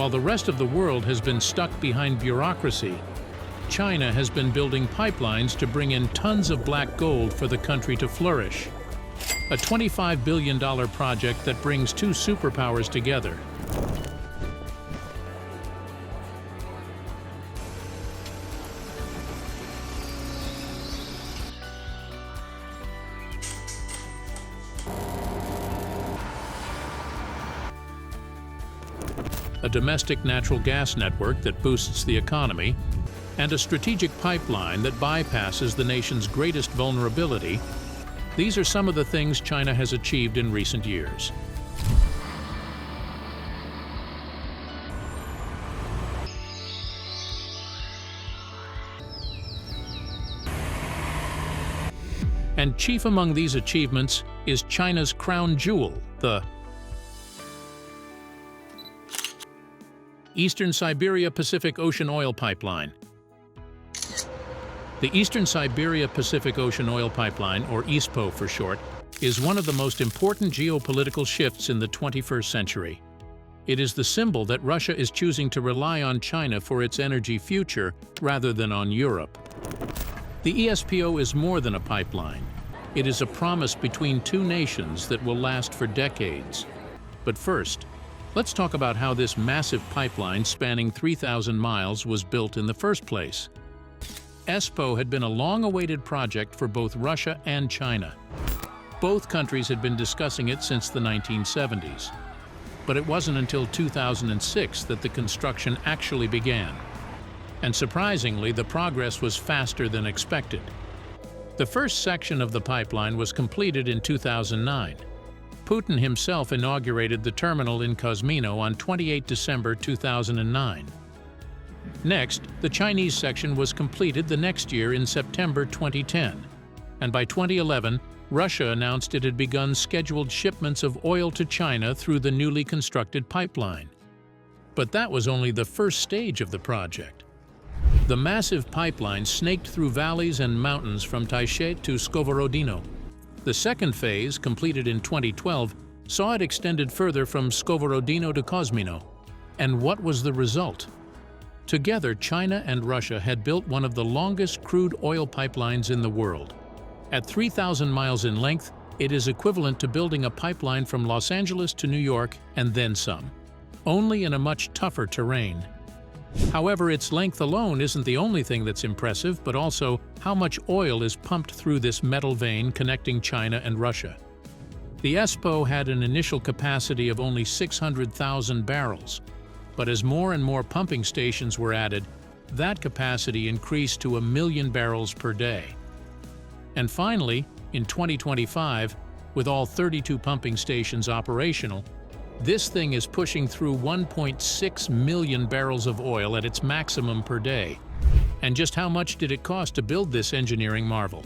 While the rest of the world has been stuck behind bureaucracy, China has been building pipelines to bring in tons of black gold for the country to flourish. A $25 billion project that brings two superpowers together. A domestic natural gas network that boosts the economy, and a strategic pipeline that bypasses the nation's greatest vulnerability. These are some of the things China has achieved in recent years. And chief among these achievements is China's crown jewel, the Eastern Siberia Pacific Ocean Oil Pipeline. The Eastern Siberia Pacific Ocean Oil Pipeline, or ESPO for short, is one of the most important geopolitical shifts in the 21st century. It is the symbol that Russia is choosing to rely on China for its energy future rather than on Europe. The ESPO is more than a pipeline. It is a promise between two nations that will last for decades. But first, let's talk about how this massive pipeline spanning 3,000 miles was built in the first place. ESPO had been a long-awaited project for both Russia and China. Both countries had been discussing it since the 1970s. But it wasn't until 2006 that the construction actually began. And surprisingly, the progress was faster than expected. The first section of the pipeline was completed in 2009. Putin himself inaugurated the terminal in Kosmino on 28 December 2009. Next, the Chinese section was completed the next year in September 2010. And by 2011, Russia announced it had begun scheduled shipments of oil to China through the newly constructed pipeline. But that was only the first stage of the project. The massive pipeline snaked through valleys and mountains from Taizhou to Skovorodino. The second phase, completed in 2012, saw it extended further from Skovorodino to Kosmino. And what was the result? Together, China and Russia had built one of the longest crude oil pipelines in the world. At 3,000 miles in length, it is equivalent to building a pipeline from Los Angeles to New York and then some, only in a much tougher terrain. However, its length alone isn't the only thing that's impressive, but also how much oil is pumped through this metal vein connecting China and Russia. The ESPO had an initial capacity of only 600,000 barrels, but as more and more pumping stations were added, that capacity increased to 1 million barrels per day. And finally, in 2025, with all 32 pumping stations operational, this thing is pushing through 1.6 million barrels of oil at its maximum per day. And just how much did it cost to build this engineering marvel?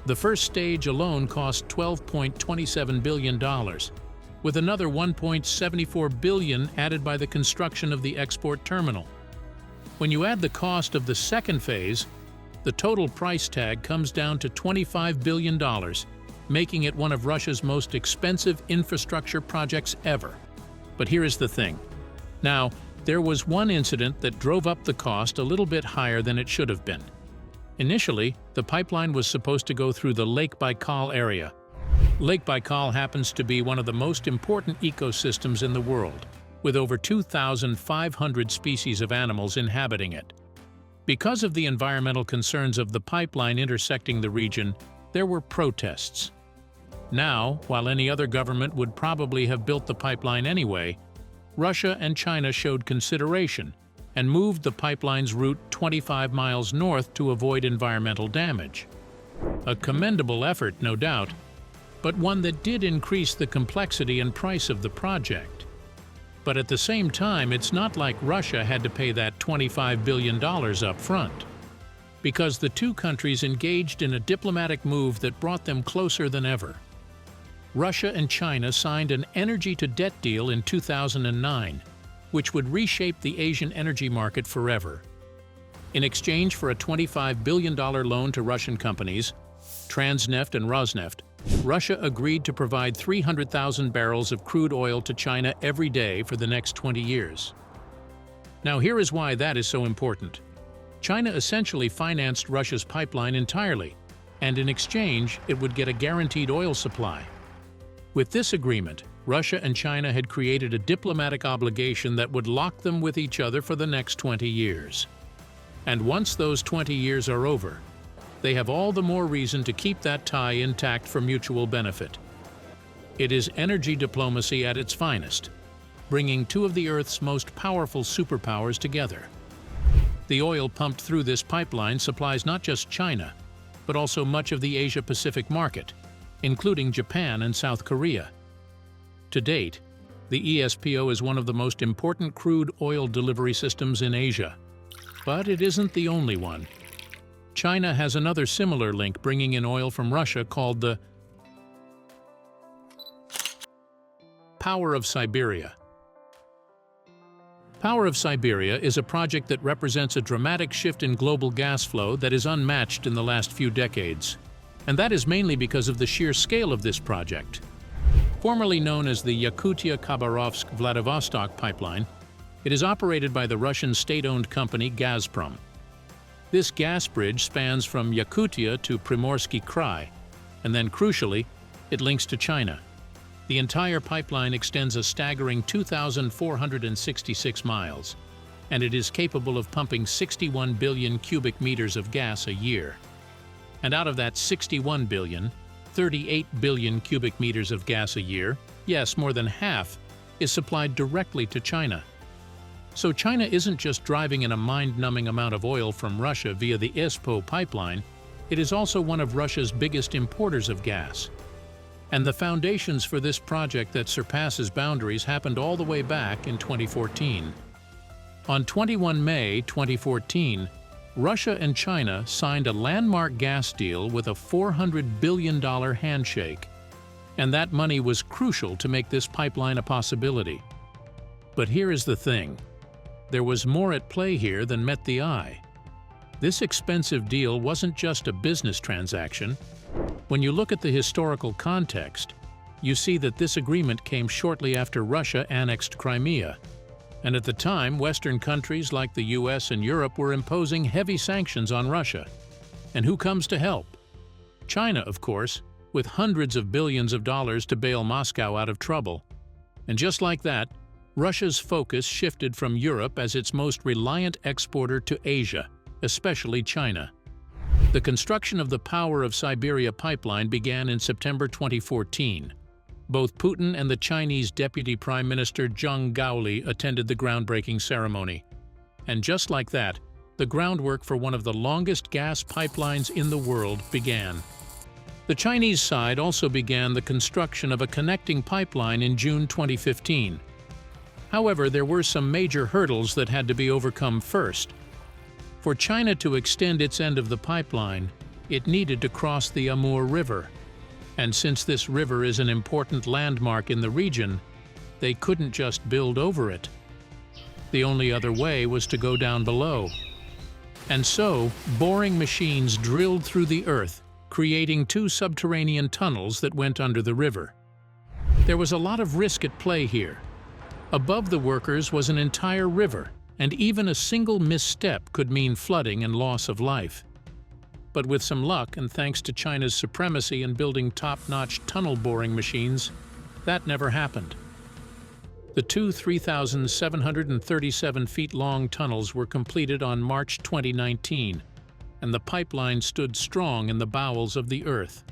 The first stage alone cost $12.27 billion, with another $1.74 billion added by the construction of the export terminal. When you add the cost of the second phase, the total price tag comes down to $25 billion, making it one of Russia's most expensive infrastructure projects ever. But here is the thing. Now, there was one incident that drove up the cost a little bit higher than it should have been. Initially, the pipeline was supposed to go through the Lake Baikal area. Lake Baikal happens to be one of the most important ecosystems in the world, with over 2,500 species of animals inhabiting it. Because of the environmental concerns of the pipeline intersecting the region, there were protests. Now, while any other government would probably have built the pipeline anyway, Russia and China showed consideration and moved the pipeline's route 25 miles north to avoid environmental damage. A commendable effort, no doubt, but one that did increase the complexity and price of the project. But at the same time, it's not like Russia had to pay that $25 billion up front, because the two countries engaged in a diplomatic move that brought them closer than ever. Russia and China signed an energy-to-debt deal in 2009, which would reshape the Asian energy market forever. In exchange for a $25 billion loan to Russian companies, Transneft and Rosneft, Russia agreed to provide 300,000 barrels of crude oil to China every day for the next 20 years. Now here is why that is so important. China essentially financed Russia's pipeline entirely, and in exchange, it would get a guaranteed oil supply. With this agreement, Russia and China had created a diplomatic obligation that would lock them with each other for the next 20 years. And once those 20 years are over, they have all the more reason to keep that tie intact for mutual benefit. It is energy diplomacy at its finest, bringing two of the Earth's most powerful superpowers together. The oil pumped through this pipeline supplies not just China, but also much of the Asia-Pacific market, including Japan and South Korea. To date, the ESPO is one of the most important crude oil delivery systems in Asia. But it isn't the only one. China has another similar link bringing in oil from Russia called the Power of Siberia. Power of Siberia is a project that represents a dramatic shift in global gas flow that is unmatched in the last few decades. And that is mainly because of the sheer scale of this project. Formerly known as the Yakutia-Khabarovsk-Vladivostok pipeline, it is operated by the Russian state-owned company Gazprom. This gas bridge spans from Yakutia to Primorsky Krai, and then crucially, it links to China. The entire pipeline extends a staggering 2,466 miles, and it is capable of pumping 61 billion cubic meters of gas a year. And out of that 61 billion, 38 billion cubic meters of gas a year, yes, more than half, is supplied directly to China. So China isn't just driving in a mind-numbing amount of oil from Russia via the ISPO pipeline, it is also one of Russia's biggest importers of gas. And the foundations for this project that surpasses boundaries happened all the way back in 2014. On 21 May 2014, Russia and China signed a landmark gas deal with a $400 billion handshake. And that money was crucial to make this pipeline a possibility. But here is the thing. There was more at play here than met the eye. This expensive deal wasn't just a business transaction. When you look at the historical context, you see that this agreement came shortly after Russia annexed Crimea. And at the time, Western countries like the US and Europe were imposing heavy sanctions on Russia. And who comes to help? China, of course, with hundreds of billions of dollars to bail Moscow out of trouble. And just like that, Russia's focus shifted from Europe as its most reliant exporter to Asia, especially China. The construction of the Power of Siberia pipeline began in September 2014. Both Putin and the Chinese Deputy Prime Minister Zhang Gaoli attended the groundbreaking ceremony. And just like that, the groundwork for one of the longest gas pipelines in the world began. The Chinese side also began the construction of a connecting pipeline in June 2015. However, there were some major hurdles that had to be overcome first. For China to extend its end of the pipeline, it needed to cross the Amur River. And since this river is an important landmark in the region, they couldn't just build over it. The only other way was to go down below. And so, boring machines drilled through the earth, creating two subterranean tunnels that went under the river. There was a lot of risk at play here. Above the workers was an entire river, and even a single misstep could mean flooding and loss of life. But with some luck, and thanks to China's supremacy in building top-notch tunnel boring machines, that never happened. The two 3,737 feet long tunnels were completed on March 2019, and the pipeline stood strong in the bowels of the earth.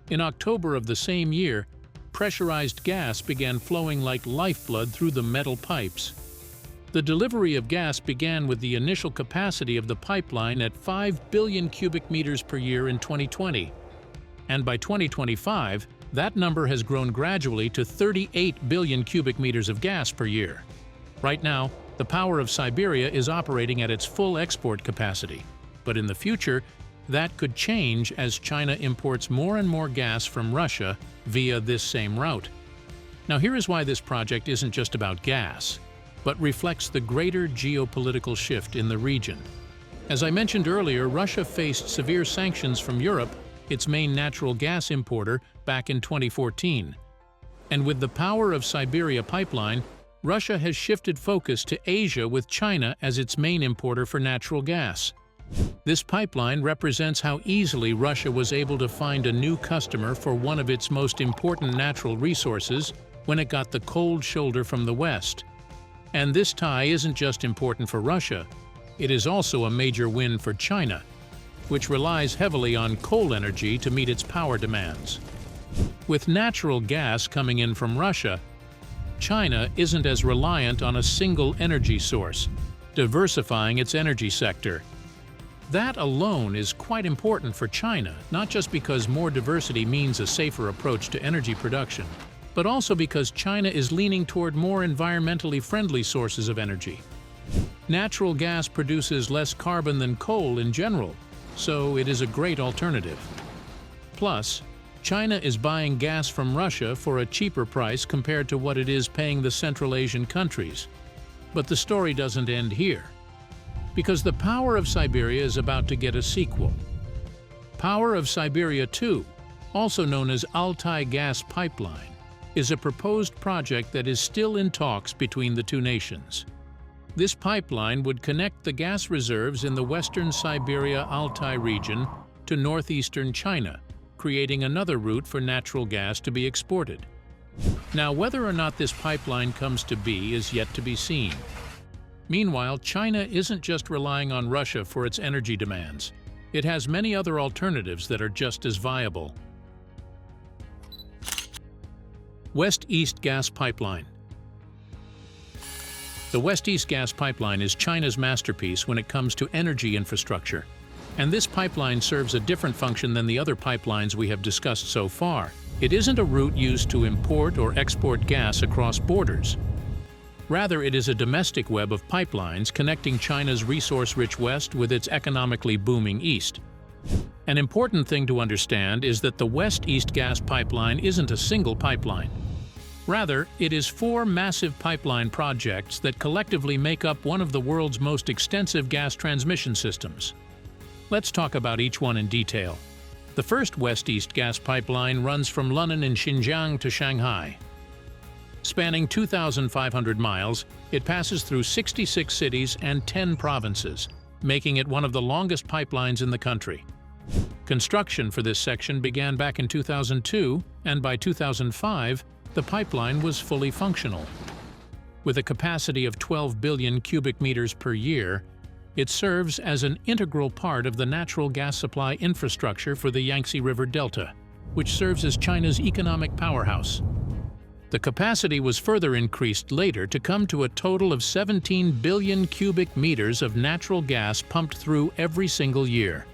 In October of the same year, pressurized gas began flowing like lifeblood through the metal pipes. The delivery of gas began with the initial capacity of the pipeline at 5 billion cubic meters per year in 2020. And by 2025, that number has grown gradually to 38 billion cubic meters of gas per year. Right now, the Power of Siberia is operating at its full export capacity. But in the future, that could change as China imports more and more gas from Russia via this same route. Now here is why this project isn't just about gas, but reflects the greater geopolitical shift in the region. As I mentioned earlier, Russia faced severe sanctions from Europe, its main natural gas importer, back in 2014. And with the Power of Siberia pipeline, Russia has shifted focus to Asia with China as its main importer for natural gas. This pipeline represents how easily Russia was able to find a new customer for one of its most important natural resources when it got the cold shoulder from the West. And this tie isn't just important for Russia, it is also a major win for China, which relies heavily on coal energy to meet its power demands. With natural gas coming in from Russia, China isn't as reliant on a single energy source, diversifying its energy sector. That alone is quite important for China, not just because more diversity means a safer approach to energy production, but also because China is leaning toward more environmentally friendly sources of energy. Natural gas produces less carbon than coal in general, so it is a great alternative. Plus, China is buying gas from Russia for a cheaper price compared to what it is paying the Central Asian countries. But the story doesn't end here, because the Power of Siberia is about to get a sequel. Power of Siberia 2, also known as Altai Gas Pipeline, is a proposed project that is still in talks between the two nations. This pipeline would connect the gas reserves in the western Siberia Altai region to northeastern China, creating another route for natural gas to be exported. Now, whether or not this pipeline comes to be is yet to be seen. Meanwhile, China isn't just relying on Russia for its energy demands. It has many other alternatives that are just as viable. West-East Gas Pipeline. The West-East Gas Pipeline is China's masterpiece when it comes to energy infrastructure. And this pipeline serves a different function than the other pipelines we have discussed so far. It isn't a route used to import or export gas across borders. Rather, it is a domestic web of pipelines connecting China's resource-rich west with its economically booming east. An important thing to understand is that the West-East Gas Pipeline isn't a single pipeline. Rather, it is 4 massive pipeline projects that collectively make up one of the world's most extensive gas transmission systems. Let's talk about each one in detail. The first West-East Gas Pipeline runs from London in Xinjiang to Shanghai. Spanning 2,500 miles, it passes through 66 cities and 10 provinces, making it one of the longest pipelines in the country. Construction for this section began back in 2002, and by 2005, the pipeline was fully functional. With a capacity of 12 billion cubic meters per year, it serves as an integral part of the natural gas supply infrastructure for the Yangtze River Delta, which serves as China's economic powerhouse. The capacity was further increased later to come to a total of 17 billion cubic meters of natural gas pumped through every single year.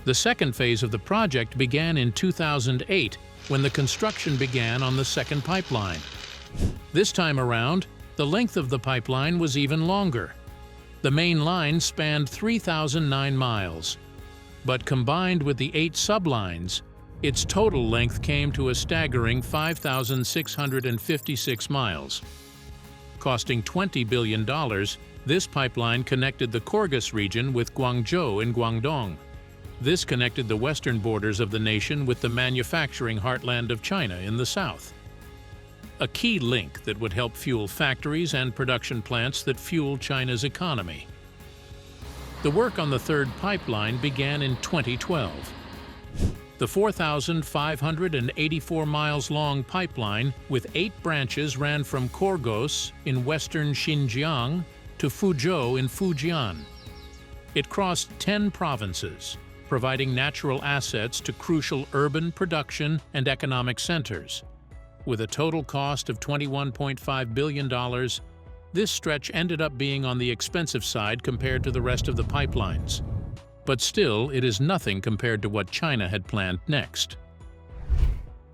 The second phase of the project began in 2008, when the construction began on the second pipeline. This time around, the length of the pipeline was even longer. The main line spanned 3,009 miles, but combined with the 8 sublines, its total length came to a staggering 5,656 miles. Costing $20 billion, this pipeline connected the Kyrgyz region with Guangzhou in Guangdong. This connected the western borders of the nation with the manufacturing heartland of China in the south. A key link that would help fuel factories and production plants that fuel China's economy. The work on the third pipeline began in 2012. The 4,584 miles long pipeline with 8 branches ran from Kyrgyz in western Xinjiang to Fuzhou in Fujian. It crossed 10 provinces, providing natural assets to crucial urban production and economic centers. With a total cost of $21.5 billion, this stretch ended up being on the expensive side compared to the rest of the pipelines. But still, it is nothing compared to what China had planned next.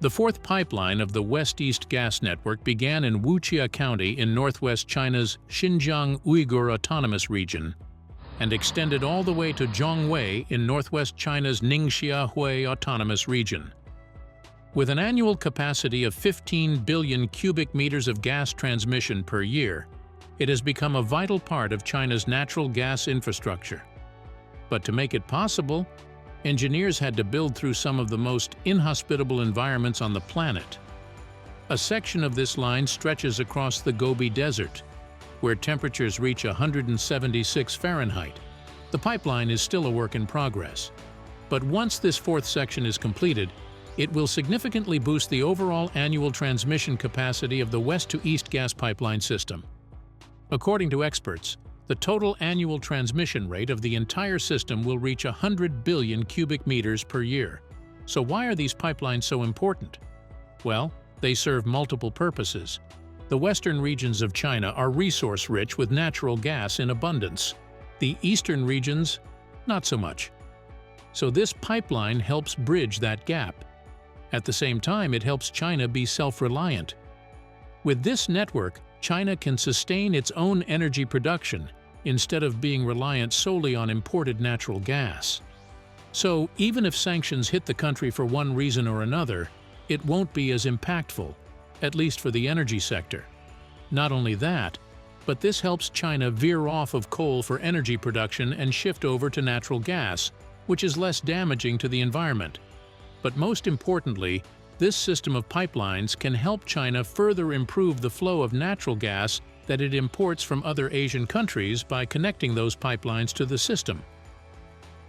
The fourth pipeline of the West-East Gas Network began in Wuxia County in northwest China's Xinjiang Uyghur Autonomous Region and extended all the way to Zhongwei in northwest China's Ningxia Hui Autonomous Region. With an annual capacity of 15 billion cubic meters of gas transmission per year, it has become a vital part of China's natural gas infrastructure. But to make it possible, engineers had to build through some of the most inhospitable environments on the planet. A section of this line stretches across the Gobi Desert, where temperatures reach 176 Fahrenheit. The pipeline is still a work in progress. But once this fourth section is completed, it will significantly boost the overall annual transmission capacity of the west-to-east gas pipeline system. According to experts, the total annual transmission rate of the entire system will reach 100 billion cubic meters per year. So why are these pipelines so important? Well, they serve multiple purposes. The western regions of China are resource-rich with natural gas in abundance. The eastern regions, not so much. So this pipeline helps bridge that gap. At the same time, it helps China be self-reliant. With this network, China can sustain its own energy production instead of being reliant solely on imported natural gas. So, even if sanctions hit the country for one reason or another, it won't be as impactful, at least for the energy sector. Not only that, but this helps China veer off of coal for energy production and shift over to natural gas, which is less damaging to the environment. But most importantly, this system of pipelines can help China further improve the flow of natural gas that it imports from other Asian countries by connecting those pipelines to the system.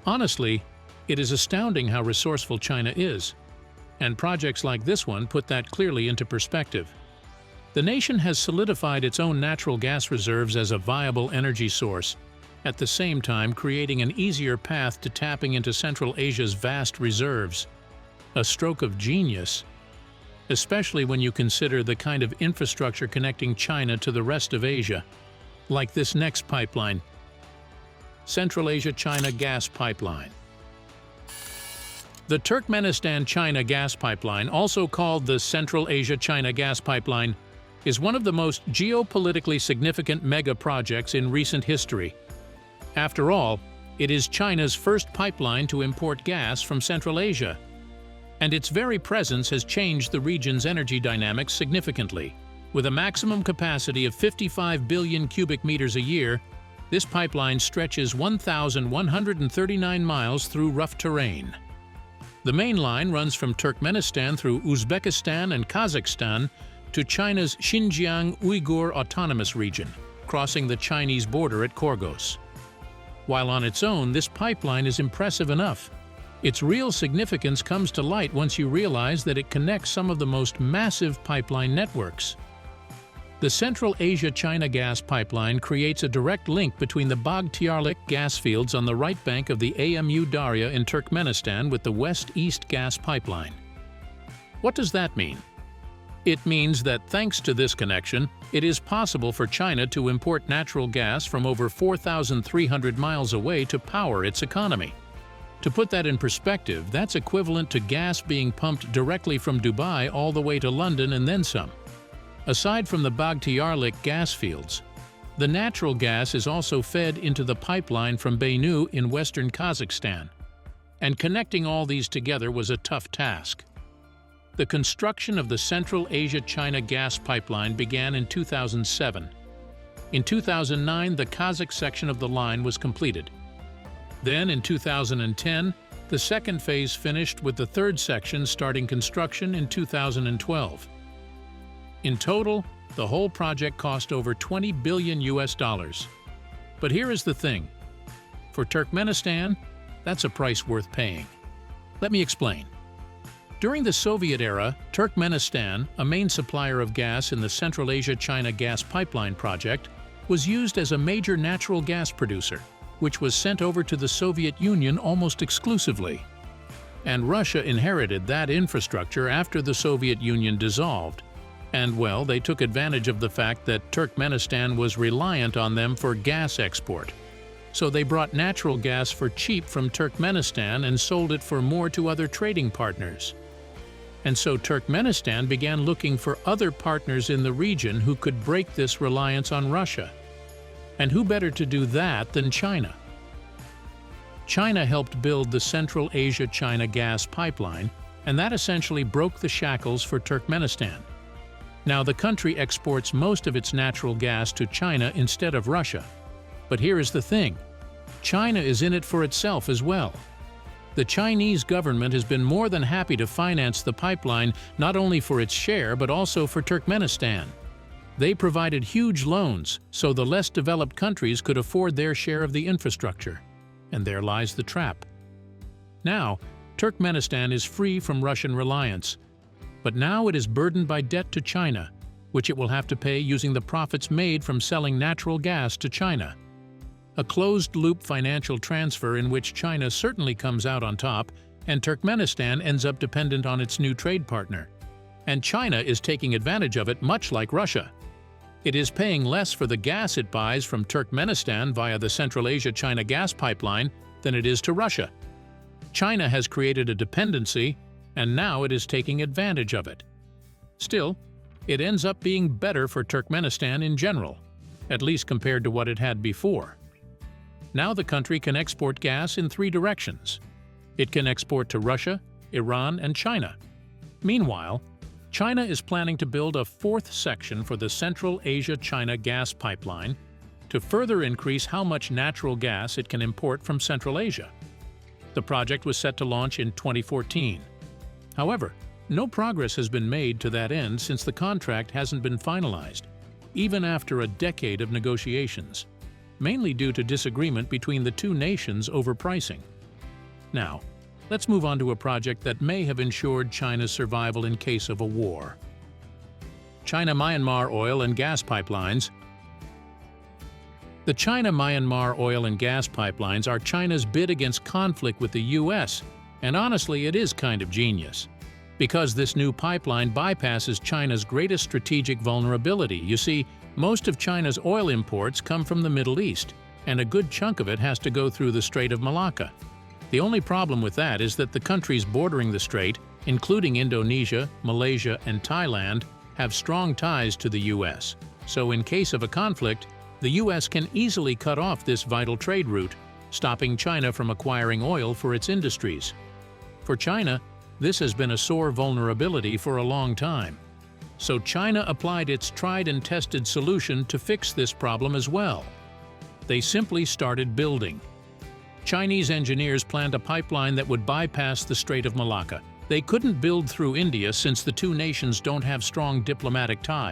Honestly, it is astounding how resourceful China is, and projects like this one put that clearly into perspective. The nation has solidified its own natural gas reserves as a viable energy source, at the same time creating an easier path to tapping into Central Asia's vast reserves. A stroke of genius, especially when you consider the kind of infrastructure connecting China to the rest of Asia, like this next pipeline, Central Asia-China Gas Pipeline. The Turkmenistan-China Gas Pipeline, also called the Central Asia-China Gas Pipeline, is one of the most geopolitically significant mega-projects in recent history. After all, it is China's first pipeline to import gas from Central Asia, and its very presence has changed the region's energy dynamics significantly. With a maximum capacity of 55 billion cubic meters a year, this pipeline stretches 1,139 miles through rough terrain. The main line runs from Turkmenistan through Uzbekistan and Kazakhstan to China's Xinjiang Uyghur Autonomous Region, crossing the Chinese border at Korgos. While on its own, this pipeline is impressive enough. Its real significance comes to light once you realize that it connects some of the most massive pipeline networks. The Central Asia-China Gas Pipeline creates a direct link between the Bagtiarlik gas fields on the right bank of the Amu Darya in Turkmenistan with the West-East Gas Pipeline. What does that mean? It means that thanks to this connection, it is possible for China to import natural gas from over 4,300 miles away to power its economy. To put that in perspective, that's equivalent to gas being pumped directly from Dubai all the way to London and then some. Aside from the Bagtiarlik gas fields, the natural gas is also fed into the pipeline from Bainu in western Kazakhstan. And connecting all these together was a tough task. The construction of the Central Asia-China Gas Pipeline began in 2007. In 2009, the Kazakh section of the line was completed. Then, in 2010, the second phase finished with the third section starting construction in 2012. In total, the whole project cost over $20 billion. But here is the thing. For Turkmenistan, that's a price worth paying. Let me explain. During the Soviet era, Turkmenistan, a main supplier of gas in the Central Asia-China Gas Pipeline project, was used as a major natural gas producer, which was sent over to the Soviet Union almost exclusively. And Russia inherited that infrastructure after the Soviet Union dissolved. And well, they took advantage of the fact that Turkmenistan was reliant on them for gas export. So they brought natural gas for cheap from Turkmenistan and sold it for more to other trading partners. And so Turkmenistan began looking for other partners in the region who could break this reliance on Russia. And who better to do that than China? China helped build the Central Asia-China Gas Pipeline, and that essentially broke the shackles for Turkmenistan. Now, the country exports most of its natural gas to China instead of Russia. But here is the thing. China is in it for itself as well. The Chinese government has been more than happy to finance the pipeline not only for its share but also for Turkmenistan. They provided huge loans so the less developed countries could afford their share of the infrastructure. And there lies the trap. Now, Turkmenistan is free from Russian reliance, but now it is burdened by debt to China, which it will have to pay using the profits made from selling natural gas to China. A closed-loop financial transfer in which China certainly comes out on top, and Turkmenistan ends up dependent on its new trade partner. And China is taking advantage of it much like Russia. It is paying less for the gas it buys from Turkmenistan via the Central Asia-China gas pipeline than it is to Russia. China has created a dependency, and now it is taking advantage of it. Still, it ends up being better for Turkmenistan in general, at least compared to what it had before. Now the country can export gas in 3 directions. It can export to Russia, Iran, and China. Meanwhile, China is planning to build a 4th section for the Central Asia-China gas pipeline to further increase how much natural gas it can import from Central Asia. The project was set to launch in 2014. However, no progress has been made to that end since the contract hasn't been finalized, even after a decade of negotiations, mainly due to disagreement between the 2 nations over pricing. Now, let's move on to a project that may have ensured China's survival in case of a war. China-Myanmar oil and gas pipelines. The China-Myanmar oil and gas pipelines are China's bid against conflict with the US, and honestly, it is kind of genius. Because this new pipeline bypasses China's greatest strategic vulnerability. You see, most of China's oil imports come from the Middle East, and a good chunk of it has to go through the Strait of Malacca. The only problem with that is that the countries bordering the strait, including Indonesia, Malaysia, and Thailand, have strong ties to the US. So in case of a conflict, the US can easily cut off this vital trade route, stopping China from acquiring oil for its industries. For China, this has been a sore vulnerability for a long time. So China applied its tried and tested solution to fix this problem as well. They simply started building. Chinese engineers planned a pipeline that would bypass the Strait of Malacca. They couldn't build through India since the 2 nations don't have strong diplomatic ties.